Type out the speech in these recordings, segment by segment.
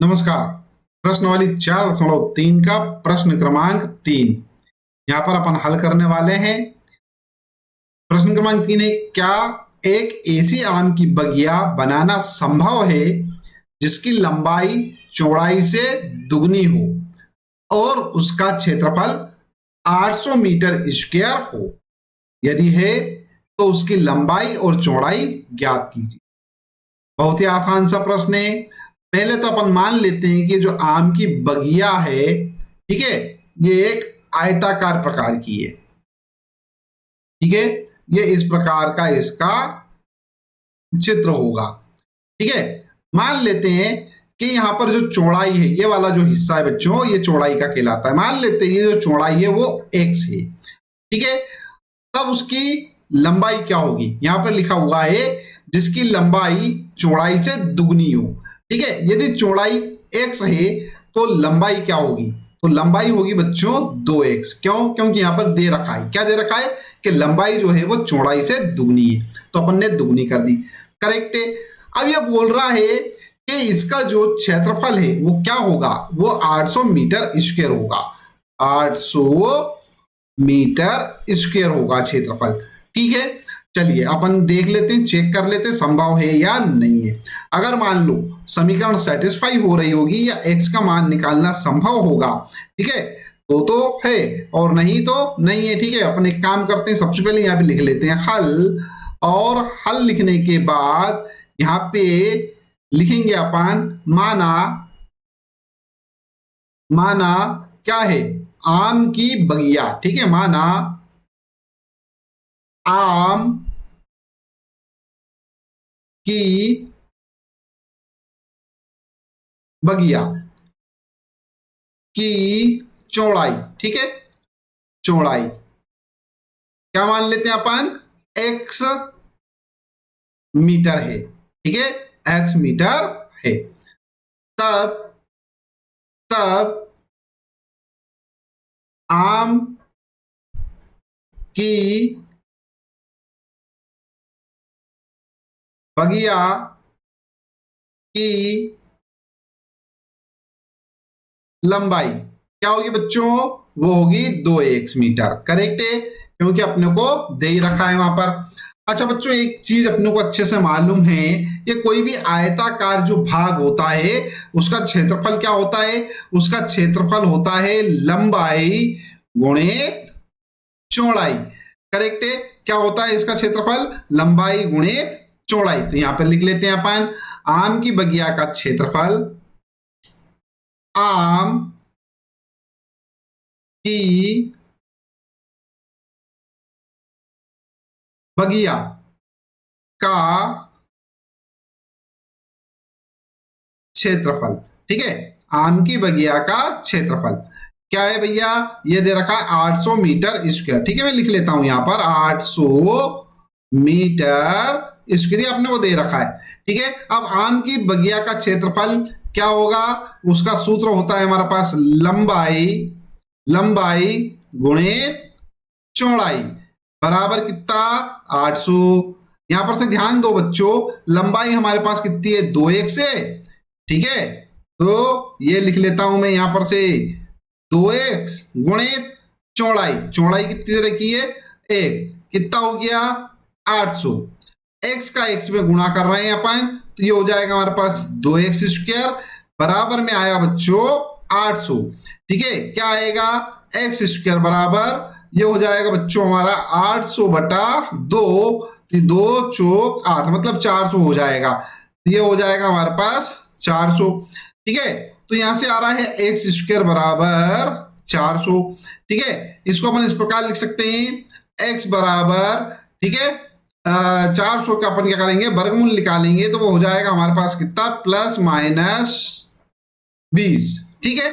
नमस्कार। प्रश्नावली 4.3 का प्रश्न क्रमांक 3 यहाँ पर अपन हल करने वाले हैं। प्रश्न क्रमांक 3 है, क्या एक ऐसी आम की बगिया बनाना संभव है जिसकी लंबाई चौड़ाई से दुगनी हो और उसका क्षेत्रफल 800 मीटर स्क्वायर हो? यदि है तो उसकी लंबाई और चौड़ाई ज्ञात कीजिए। बहुत ही आसान सा प्रश्न है। पहले तो अपन मान लेते हैं कि जो आम की बगिया है, ठीक है, ये एक आयताकार प्रकार की है। ठीक है, ये इस प्रकार का इसका चित्र होगा। ठीक है, मान लेते हैं कि यहाँ पर जो चौड़ाई है, ये वाला जो हिस्सा है बच्चों, ये चौड़ाई का कहलाता है। मान लेते हैं ये जो चौड़ाई है वो x है। ठीक है, तब उसकी लंबाई क्या होगी? यहां पर लिखा हुआ है जिसकी लंबाई चौड़ाई से दुगनी हो। ठीक है, यदि चौड़ाई x है तो लंबाई क्या होगी? तो लंबाई होगी बच्चों 2x। क्यों? क्योंकि यहां पर दे रखा है, क्या दे रखा है कि लंबाई जो है वो चौड़ाई से दुगनी है, तो अपन ने दुगनी कर दी। करेक्ट है। अब यह बोल रहा है कि इसका जो क्षेत्रफल है वो क्या होगा? वो 800 मीटर स्क्वायर होगा। 800 मीटर स्क्वायर होगा क्षेत्रफल। ठीक है, चलिए अपन देख लेते हैं, चेक कर लेते हैं संभव है या नहीं है। अगर मान लो समीकरण सेटिस्फाई हो रही होगी या x का मान निकालना संभव होगा, ठीक है, तो है, और नहीं तो नहीं है। ठीक है, अपन एक काम करते हैं, सबसे पहले यहाँ पे लिख लेते हैं हल, और हल लिखने के बाद यहाँ पे लिखेंगे अपन माना। माना क्या है? आम की बगिया। ठीक है, माना आम की बगिया की चौड़ाई, ठीक है, चौड़ाई क्या मान लेते हैं अपन? x मीटर है। ठीक है, x मीटर है। तब तब आम की बगिया की लंबाई क्या होगी बच्चों? वो होगी 2x मीटर। करेक्ट है, क्योंकि अपने को दे ही रखा है वहां पर। अच्छा बच्चों, एक चीज अपने को अच्छे से मालूम है, ये कोई भी आयताकार जो भाग होता है उसका क्षेत्रफल क्या होता है? उसका क्षेत्रफल होता है लंबाई गुणित चौड़ाई। करेक्ट है, क्या होता है इसका क्षेत्रफल? लंबाई गुणित चौड़ाई। तो यहां पर लिख लेते हैं अपन आम की बगिया का क्षेत्रफल, आम की बगिया का क्षेत्रफल। ठीक है, आम की बगिया का क्षेत्रफल क्या है भैया? ये दे रखा है 800 मीटर स्क्वायर। ठीक है, मैं लिख लेता हूं यहां पर 800 मीटर स्क्वायर, अपने को दे रखा है। ठीक है, अब आम की बगिया का क्षेत्रफल क्या होगा? उसका सूत्र होता है हमारे पास लंबाई, लंबाई गुणित चौड़ाई बराबर कितना? 800। यहां पर से ध्यान दो बच्चों, लंबाई हमारे पास कितनी है? 2x है। ठीक है, तो ये लिख लेता हूं मैं यहां पर से 2x गुणित चौड़ाई। चौड़ाई कितनी रखी है? 1। कितना हो गया? 800। x का x में गुणा कर रहे हैं अपन, तो ये हो जाएगा हमारे पास 2x स्क्वायर बराबर में आया बच्चों 800। ठीक है, क्या आएगा? x स्क्वायर बराबर ये हो जाएगा बच्चों हमारा 800 बटा 2, 2 चौक 8, मतलब 400 हो जाएगा। ये हो जाएगा हमारे पास 400। ठीक है, तो यहां से आ रहा है एक्स स्क्वायर बराबर 400। ठीक है, इसको अपन इस प्रकार लिख सकते हैं x बराबर, ठीक है, 400 का अपन क्या करेंगे? वर्गमूल निकालेंगे, तो वो हो जाएगा हमारे पास कितना? Plus minus 20। ठीक है,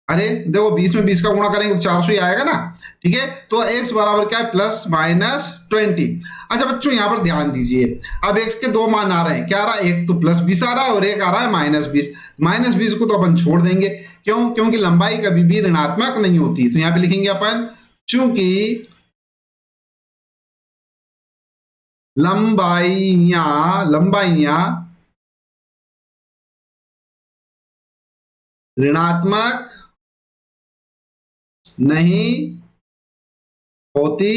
अरे देखो 20 में 20 का गुणा करेंगे तो 400 ही आएगा ना। ठीक है, तो x बराबर क्या है? Plus minus 20। अच्छा बच्चों, यहां पर ध्यान दीजिए, अब x के दो मान आ रहे हैं। क्या आ रहा है? एक तो प्लस 20 आ रहा है और एक आ रहा है माइनस 20। माइनस 20 को तो अपन छोड़ देंगे। क्यों? क्योंकि लंबाई कभी भी ऋणात्मक नहीं होती। तो यहां पे लिखेंगे अपन चूंकि लंबाइयां ऋणात्मक नहीं होती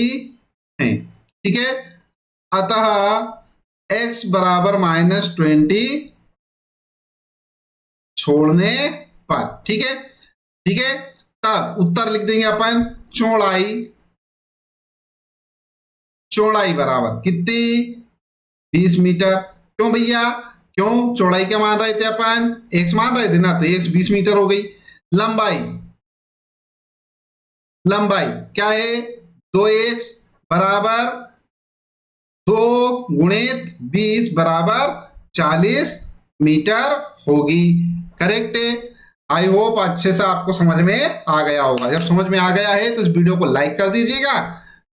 है। ठीक है, अतः x बराबर -20 छोड़ने पर। ठीक है, ठीक है, तब उत्तर लिख देंगे अपन चौड़ाई बराबर कितनी 20 मीटर। क्यों भैया, क्यों चौड़ाई क्या मान रहे थे अपन, x मान रहे थे ना, तो x 20 मीटर हो गई। लंबाई क्या है 2x बराबर 2 गुणित 20 बराबर 40 मीटर होगी। करेक्ट है। आई होप अच्छे से आपको समझ में आ गया होगा। जब समझ में आ गया है तो इस वीडियो को लाइक कर दीजिएगा,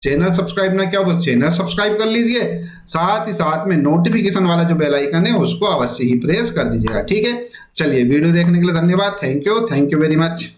चैनल सब्सक्राइब ना किया हो तो चैनल सब्सक्राइब कर लीजिए, साथ ही साथ में नोटिफिकेशन वाला जो बेल आइकन है उसको अवश्य ही प्रेस कर दीजिएगा। ठीक है, चलिए वीडियो देखने के लिए धन्यवाद। Thank you very much.